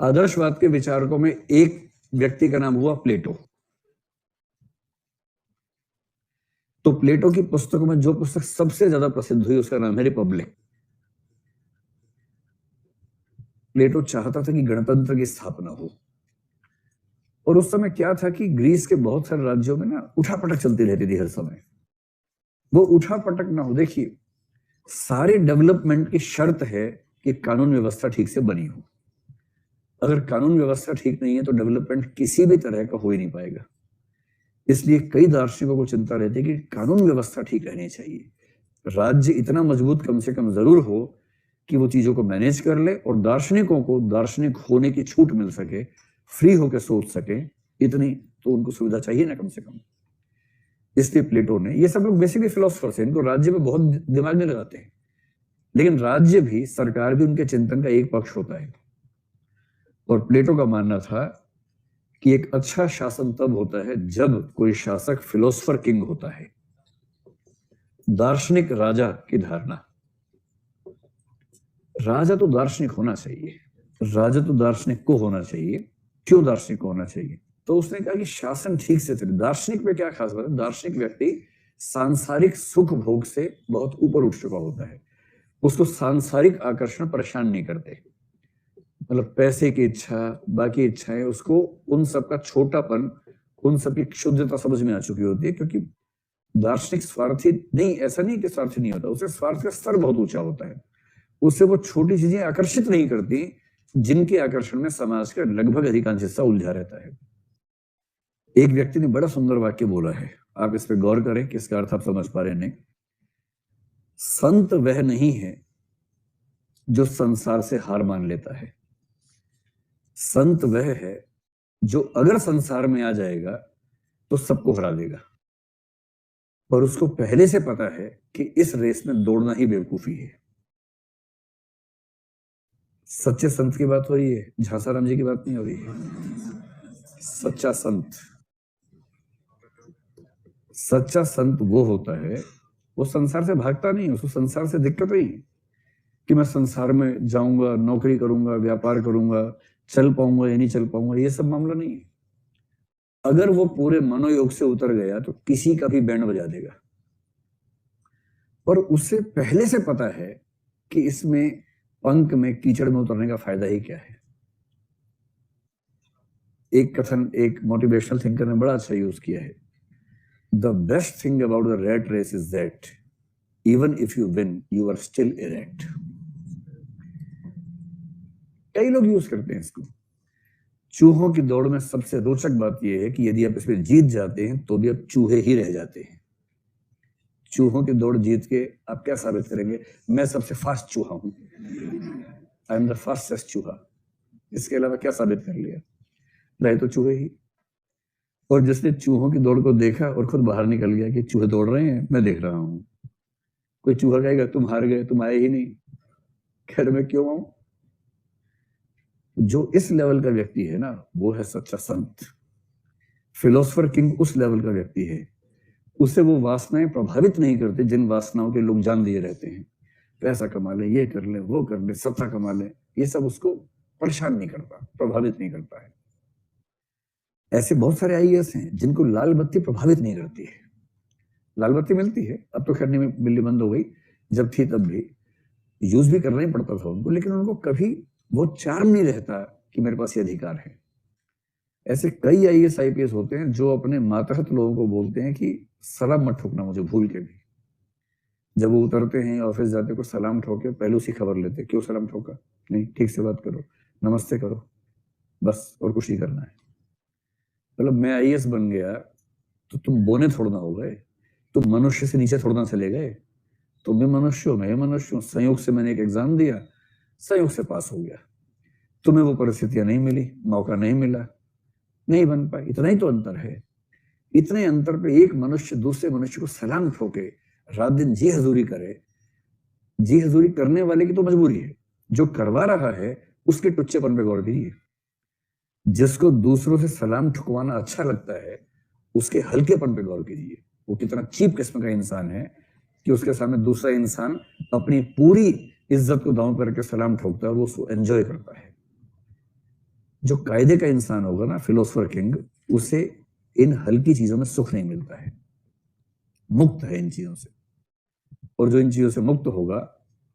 आदर्शवाद के विचारकों में एक व्यक्ति का नाम हुआ प्लेटो। तो प्लेटो की पुस्तकों में जो पुस्तक सबसे ज्यादा प्रसिद्ध हुई उसका नाम है रिपब्लिक। प्लेटो चाहता था कि गणतंत्र की स्थापना हो, और उस समय क्या था कि ग्रीस के बहुत सारे राज्यों में ना उठापटक चलती रहती थी हर समय। वो उठापटक ना हो, देखिए सारे डेवलपमेंट की शर्त है कि कानून व्यवस्था ठीक से बनी हो। अगर कानून व्यवस्था ठीक नहीं है तो डेवलपमेंट किसी भी तरह का हो ही नहीं पाएगा। इसलिए कई दार्शनिकों को चिंता रहती है कि कानून व्यवस्था ठीक रहनी चाहिए, राज्य इतना मजबूत कम से कम जरूर हो कि वो चीजों को मैनेज कर ले और दार्शनिकों को दार्शनिक होने की छूट मिल सके, फ्री होकर सोच सके, इतनी तो उनको सुविधा चाहिए ना कम से कम। इसलिए प्लेटो ने, ये सब लोग बेसिकली फिलोसफर्स हैं, इनको राज्य में बहुत दिमाग नहीं लगाते हैं, लेकिन राज्य भी सरकार भी उनके चिंतन का एक पक्ष होता है। और प्लेटो का मानना था कि एक अच्छा शासन तब होता है जब कोई शासक फिलोसफर किंग होता है, दार्शनिक राजा की धारणा। राजा तो दार्शनिक होना चाहिए, राजा तो दार्शनिक को होना चाहिए। क्यों दार्शनिक को होना चाहिए? तो उसने कहा कि शासन ठीक से चले। दार्शनिक में क्या खास बात है? दार्शनिक व्यक्ति सांसारिक सुख भोग से बहुत ऊपर उठ चुका होता है, उसको सांसारिक आकर्षण परेशान नहीं करते। मतलब पैसे की इच्छा, बाकी इच्छाएं, उसको उन सब का छोटापन, उन सब की क्षुद्रता समझ में आ चुकी होती है। क्योंकि दार्शनिक स्वार्थी नहीं, ऐसा नहीं कि स्वार्थी नहीं होता, उसे स्वार्थ का स्तर बहुत ऊंचा होता है। उससे वो छोटी चीजें आकर्षित नहीं करती जिनके आकर्षण में समाज का लगभग अधिकांश हिस्सा उलझा रहता है। एक व्यक्ति ने बड़ा सुंदर वाक्य बोला है, आप इस पर गौर करें कि इसका अर्थ आप समझ पा रहे नहीं। संत वह नहीं है जो संसार से हार मान लेता है, संत वह है जो अगर संसार में आ जाएगा तो सबको हरा देगा, पर उसको पहले से पता है कि इस रेस में दौड़ना ही बेवकूफी है। सच्चे संत की बात हो रही है, झांसाराम जी की बात नहीं हो रही है। सच्चा संत, सच्चा संत वो होता है, वो संसार से भागता नहीं, उसको संसार से दिक्कत नहीं कि मैं संसार में जाऊंगा, नौकरी करूंगा, व्यापार करूंगा, चल पाऊंगा या नहीं चल पाऊंगा, ये सब मामला नहीं है। अगर वो पूरे मनोयोग से उतर गया तो किसी का भी बैंड बजा देगा, पर उसे पहले से पता है कि इसमें पंख में कीचड़ में उतरने का फायदा ही क्या है। एक कथन एक मोटिवेशनल थिंकर ने बड़ा अच्छा यूज किया है, the best thing about the rat race is that even if you win you are still erect. कई लोग यूज करते हैं इसको। चूहों की दौड़ में सबसे रोचक बात यह है कि यदि आप इसमें जीत जाते हैं तो भी आप चूहे ही रह जाते हैं। चूहों की दौड़ जीत के आप क्या साबित करेंगे? मैं सबसे फास्ट चूहा हूं, आई एम द फास्टेस्ट चूहा। इसके अलावा क्या साबित कर लिया? रहे तो चूहे ही। और जिसने चूहों की दौड़ को देखा और खुद बाहर निकल गया कि चूहे दौड़ रहे हैं, मैं देख रहा हूं, कोई चूहा कहेगा तुम हार गए, तुम आए ही नहीं, खैर मैं क्यों आऊं? जो इस लेवल का व्यक्ति है ना, वो है सच्चा संत। फिलोसफर किंग उस लेवल का व्यक्ति है, उसे वो वासनाएं प्रभावित नहीं करते जिन वासनाओं के लोग जान दिए रहते हैं। पैसा कमा ले, ये कर ले, वो कर ले, सत्ता कमा ले, ये सब उसको परेशान नहीं करता, प्रभावित नहीं करता है। ऐसे बहुत सारे आईएएस हैं जिनको लाल बत्ती प्रभावित नहीं करती है। लाल बत्ती मिलती है, अब तो खैर नहीं मिलनी बंद हो गई, जब थी तब भी यूज भी करना ही पड़ता था उनको, लेकिन उनको कभी वो चार्म नहीं रहता कि मेरे पास ये अधिकार है। ऐसे कई आईएएस आईपीएस होते हैं जो अपने मातहत लोगों को बोलते हैं कि सलाम मत ठोकना मुझे भूल के भी। जब वो उतरते हैं ऑफिस जाते को सलाम ठोके, पहले उसी खबर लेते, क्यों सलाम ठोका? नहीं, ठीक से बात करो, नमस्ते करो, बस, और कुछ नहीं करना है। मतलब मैं आईएएस बन गया तो तुम बोने थोड़ा ना हो गए, तुम मनुष्य से नीचे थोड़ा ना चले गए, तुम भी मनुष्य हो, मैं मनुष्य हूं। संयोग से मैंने एक एग्जाम दिया, संयोग से पास हो गया, तुम्हें वो परिस्थितियां नहीं मिली, मौका नहीं मिला, नहीं बन पाई। इतना ही तो अंतर है। इतने अंतर पे एक मनुष्य दूसरे मनुष्य को सलाम ठोके, रात दिन जी हजूरी करे। जी हजूरी करने वाले की तो मजबूरी है, जो करवा रहा है उसके टुच्चेपन पे गौर कीजिए। जिसको दूसरों से सलाम ठुकवाना अच्छा लगता है उसके हल्केपन पे गौर कीजिए। वो कितना चीप किस्म का इंसान है कि उसके सामने दूसरा इंसान अपनी पूरी इज्जत को दांव करके सलाम ठोकता है और वो उसको एंजॉय करता है। जो कायदे का इंसान होगा ना, फिलोसफर किंग, उसे इन हल्की चीजों में सुख नहीं मिलता है, मुक्त है इन चीजों से। और जो इन चीजों से मुक्त होगा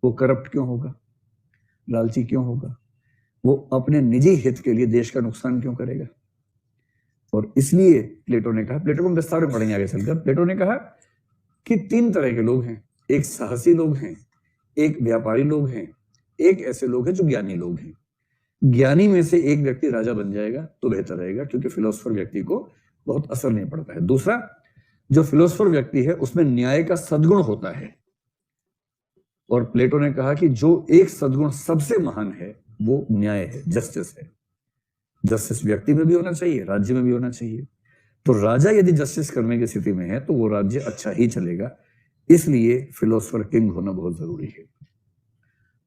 वो करप्ट क्यों होगा, लालची क्यों होगा, वो अपने निजी हित के लिए देश का नुकसान क्यों करेगा। और इसलिए प्लेटो ने कहा, प्लेटो को हम विस्तार में पढ़ेंगे आगे चलकर, प्लेटो ने कहा कि 3 तरह के लोग हैं, एक साहसी लोग हैं, एक व्यापारी लोग हैं, एक ऐसे लोग हैं जो ज्ञानी लोग हैं। ज्ञानी में से एक व्यक्ति राजा बन जाएगा तो बेहतर रहेगा, क्योंकि फिलोसफर व्यक्ति को बहुत असर नहीं पड़ता है। दूसरा, जो फिलोसफर व्यक्ति है उसमें न्याय का सद्गुण होता है। और प्लेटो ने कहा कि जो एक सद्गुण सबसे महान है वो न्याय है, जस्टिस है। जस्टिस व्यक्ति में भी होना चाहिए, राज्य में भी होना चाहिए। तो राजा यदि जस्टिस करने की स्थिति में है तो वो राज्य अच्छा ही चलेगा। इसलिए फिलोसफर किंग होना बहुत जरूरी है।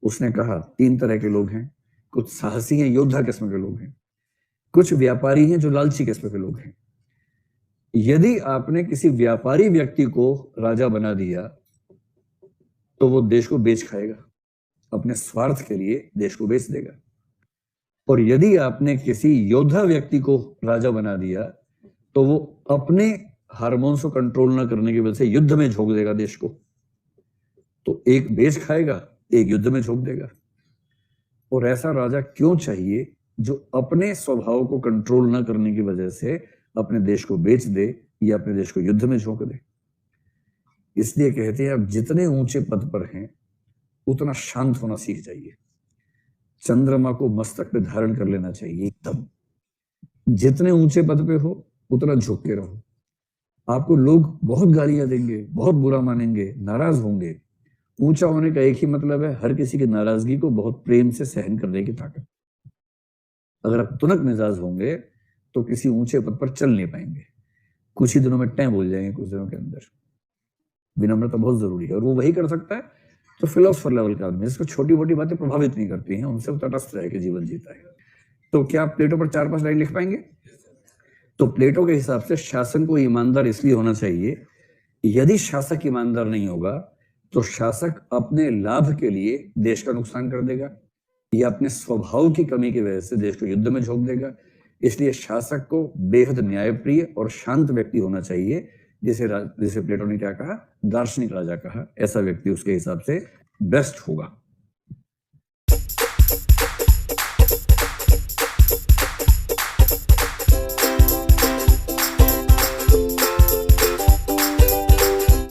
उसने कहा 3 तरह के लोग हैं, कुछ साहसी हैं, योद्धा किस्म के लोग हैं, कुछ व्यापारी हैं जो लालची किस्म के लोग हैं। यदि आपने किसी व्यापारी व्यक्ति को राजा बना दिया तो वो देश को बेच खाएगा, अपने स्वार्थ के लिए देश को बेच देगा। और यदि आपने किसी योद्धा व्यक्ति को राजा बना दिया तो वो अपने हार्मोन्स को कंट्रोल ना करने की वजह से युद्ध में झोंक देगा देश को। तो एक बेच खाएगा, एक युद्ध में झोंक देगा। और ऐसा राजा क्यों चाहिए जो अपने स्वभाव को कंट्रोल ना करने की वजह से अपने देश को बेच दे या अपने देश को युद्ध में झोंक दे। इसलिए कहते हैं आप जितने ऊंचे पद पर हैं उतना शांत होना सीख जाइए। चंद्रमा को मस्तक पे धारण कर लेना चाहिए एकदम। जितने ऊंचे पद पे हो उतना झुक के रहो। आपको लोग बहुत गालियां देंगे, बहुत बुरा मानेंगे, नाराज होंगे। ऊंचा होने का एक ही मतलब है, हर किसी की नाराजगी को बहुत प्रेम से सहन करने की ताकत। अगर आप तुनक मिजाज होंगे तो किसी ऊंचे पद पर चल नहीं पाएंगे, कुछ ही दिनों में टैं बोल जाएंगे, कुछ दिनों के अंदर। विनम्रता बहुत जरूरी है और वो वही कर सकता है तो फिलोसफर लेवल का आदमी, जिसको छोटी मोटी बातें प्रभावित नहीं करती हैं, उनसे तटस्थ रह के जीवन जीता है। तो क्या आप प्लेटो पर 4-5 लाइन लिख पाएंगे? तो प्लेटो के हिसाब से शासन को ईमानदार इसलिए होना चाहिए, यदि शासक ईमानदार नहीं होगा तो शासक अपने लाभ के लिए देश का नुकसान कर देगा या अपने स्वभाव की कमी की वजह से देश को युद्ध में झोंक देगा। इसलिए शासक को बेहद न्यायप्रिय और शांत व्यक्ति होना चाहिए, जिसे प्लेटो ने क्या कहा, दार्शनिक राजा कहा। ऐसा व्यक्ति उसके हिसाब से बेस्ट होगा।